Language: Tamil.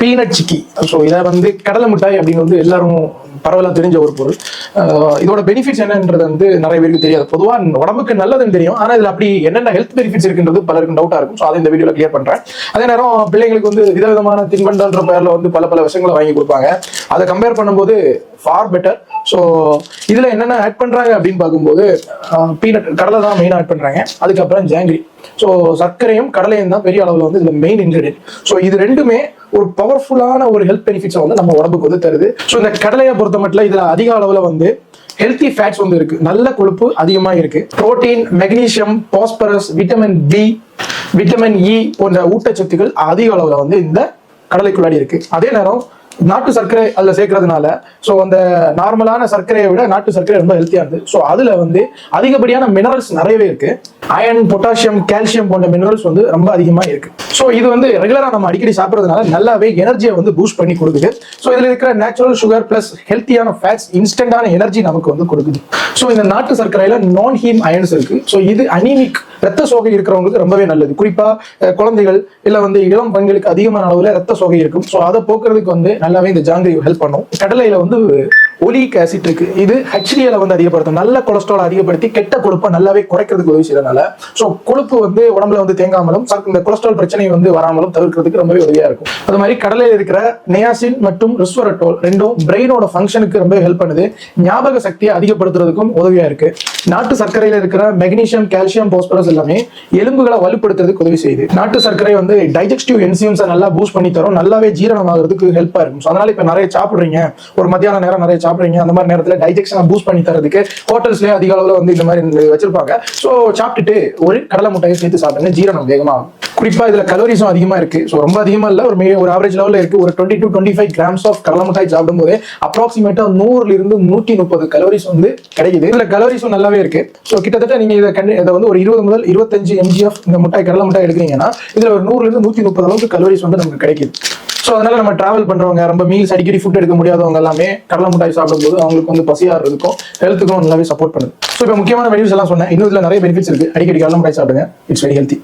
பீனட் சிக்கி. ஸோ இதை வந்து கடலை மிட்டாய் அப்படின்னு வந்து எல்லாரும் பரவலாக தெரிஞ்ச ஒரு பொருள். இதோட பெனிஃபிட்ஸ் என்னன்றது வந்து நிறைய பேருக்கு தெரியாது. பொதுவாக உடம்புக்கு நல்லதுன்னு தெரியும், ஆனால் இதில் அப்படி என்னென்ன ஹெல்த் பெனிஃபிட்ஸ் இருக்குன்றது பலருக்கும் டவுட்டாக இருக்கும். ஸோ அதை இந்த வீடியோவில் கிளியர் பண்ணுறேன். அதே நேரம் பிள்ளைங்களுக்கு வந்து விதவிதமான தின்பண்டன்ற பேரில் வந்து பல விஷயங்களை வாங்கி கொடுப்பாங்க. அதை கம்பேர் பண்ணும்போது ஃபார் பெட்டர். ஸோ இதில் என்னென்ன ஆட் பண்ணுறாங்க அப்படின்னு பார்க்கும்போது பீனட் கடலை தான் மெயினாக ஆட் பண்ணுறாங்க. அதுக்கப்புறம் ஜாங்கிரி. ஸோ சர்க்கரையும் கடலையும் தான் பெரிய அளவில் வந்து இதில் மெயின் இன்கிரீடியன்ட். ஸோ இது ரெண்டுமே ஒரு பவர்ஃபுல்லான ஒரு ஹெல்த் பெனிஃபிட்ஸை வந்து நம்ம உடம்புக்கு வந்து தருது. ஸோ இந்த கடலையை பொறுத்த மட்டும் இதில் அதிக அளவில் வந்து ஹெல்த்தி ஃபேட்ஸ் வந்து இருக்கு, நல்ல கொழுப்பு அதிகமாக இருக்கு. Protein, magnesium, phosphorus, vitamin B, vitamin E போன்ற ஊட்டச்சத்துக்கள் அதிக அளவில் வந்து இந்த கடலைக்குள்ளாடி இருக்கு. அதே நேரம் நாட்டு சர்க்கரை அதில் சேர்க்கறதுனால ஸோ அந்த நார்மலான சர்க்கரையை விட நாட்டு சர்க்கரை ரொம்ப ஹெல்த்தியாக இருக்குது. ஸோ அதில் வந்து அதிகப்படியான மினரல்ஸ் நிறையவே இருக்கு. அயன், பொட்டாசியம், கால்சியம் போன்ற மினரல்ஸ் வந்து ரொம்ப அதிகமாக இருக்கு. ஸோ இது வந்து ரெகுலராக நம்ம அடிக்கடி சாப்பிட்றதுனால நல்லாவே எனர்ஜியை வந்து பூஸ்ட் பண்ணி கொடுக்குது. ஸோ இதில் இருக்கிற நேச்சுரல் சுகர் பிளஸ் ஹெல்த்தியான ஃபேட்ஸ் இன்ஸ்டன்டான எனர்ஜி நமக்கு வந்து கொடுக்குது. ஸோ இந்த நாட்டு சர்க்கரையில் நான் ஹீம் அயன்ஸ் இருக்கு. ஸோ இது அனீமிக் ரத்த சோகை இருக்கிறவங்களுக்கு ரொம்பவே நல்லது. குறிப்பாக குழந்தைகள் இல்லை வந்து இளம் பெண்களுக்கு அதிகமான அளவில் ரத்த சோகை இருக்கும். ஸோ அதை போக்குறதுக்கு வந்து நல்லாவே இந்த ஜாங்கிரி ஹெல்ப் பண்ணும். கடலையில வந்து ஒலிக் ஆசிட் இருக்கு. இது HDL வந்து அதிகப்படுத்தும், நல்ல கொலஸ்ட்ரால் அதிகப்படுத்தி கெட்ட கொழுப்பை நல்லாவே குறைக்கிறதுக்கு உதவி செய்யறதுனால ஸோ கொழுப்பு வந்து உடம்புல வந்து தேங்காமலும் இந்த கொலஸ்ட்ரால் பிரச்சனை வந்து வராமலும் தவிர்க்கிறதுக்கு ரொம்பவே உதவியா இருக்கும். அது மாதிரி கடலையில் இருக்கிற நியாசின் மற்றும் ரிஸ்வரட்டோல் ரெண்டும் பிரெயினோட ஃபங்க்ஷனுக்கு ரொம்ப ஹெல்ப் பண்ணுது. ஞாபக சக்தியை அதிகப்படுத்துறதுக்கும் உதவியா இருக்கு. நாட்டு சர்க்கரையில இருக்கிற மெக்னீசியம், கால்சியம், பாஸ்பரஸ் எல்லாமே எலும்புகளை வலுப்படுத்துறதுக்கு உதவி செய்யுது. நாட்டு சர்க்கரை வந்து டைஜஸ்டிவ் என்சைம்ஸை நல்லா பூஸ்ட் பண்ணி தரும், நல்லாவே ஜீரணம் ஆகிறதுக்கு ஹெல்ப்பா இருக்கும். அதனால இப்ப நிறைய சாப்பிடுறீங்க, ஒரு மத்தியான நேரம் நிறைய சாப்பிடுறீங்க, அந்த மாதிரி நேரத்தில் டைஜெக்ஷனை பூஸ்ட் பண்ணி தரதுக்கு ஹோட்டல்ஸ்லேயே அதிக அளவில் வந்து இந்த மாதிரி வச்சிருப்பாங்க. ஸோ சாப்பிட்டுட்டு ஒரு கடலை முட்டையை சேர்த்து சாப்பிடுங்க, ஜீரணம் வேகமாகும். குறிப்பாக இதில் கலோரிஸும் அதிகமாக இருக்கு. ஸோ ரொம்ப அதிகமாக இல்லை, ஒரு ஆவரேஜ் லெவலில் இருக்கு. ஒரு 20 to 25 கிராம்ஸ் ஆஃப் கடலை மிட்டாய் சாப்பிடும்போது அப்ராக்சிமேட்டாக 100 to 130 கலோரிஸ் வந்து கிடைக்குது. இதில் கலோரிஸும் நல்லாவே இருக்கு. ஸோ கிட்டத்தட்ட நீங்க இதை வந்து ஒரு 20 முதல் 25 mg ஆஃப் இந்த முட்டாய் கடலை மிட்டாய் எடுக்கிறீங்கன்னா இதுல ஒரு 100 to 130 அளவுக்கு கலோரிஸ் வந்து நமக்கு கிடைக்குது. ஸோ அதனால நம்ம டிராவல் பண்றவங்க, ரொம்ப மீல்ஸ் அடிக்கடி ஃபுட் எடுக்க முடியாதவங்க எல்லாமே கடலை மிட்டாய் சாப்பிடும்போது அவங்களுக்கு வந்து பசியாகிறதுக்கும் ஹெல்த்துக்கும் நல்லாவே சப்போர்ட் பண்ணுது. ஸோ இப்போ முக்கியமான பெனிஃபிட்ஸ் எல்லாம் சொன்னேன். இன்னும் இதுல நிறைய பெனிஃபிட்ஸ் இருக்கு. அடிக்கடி கடலை மிட்டாய் சாப்பிடுங்க, இட்ஸ் வெரி ஹெல்த்தி.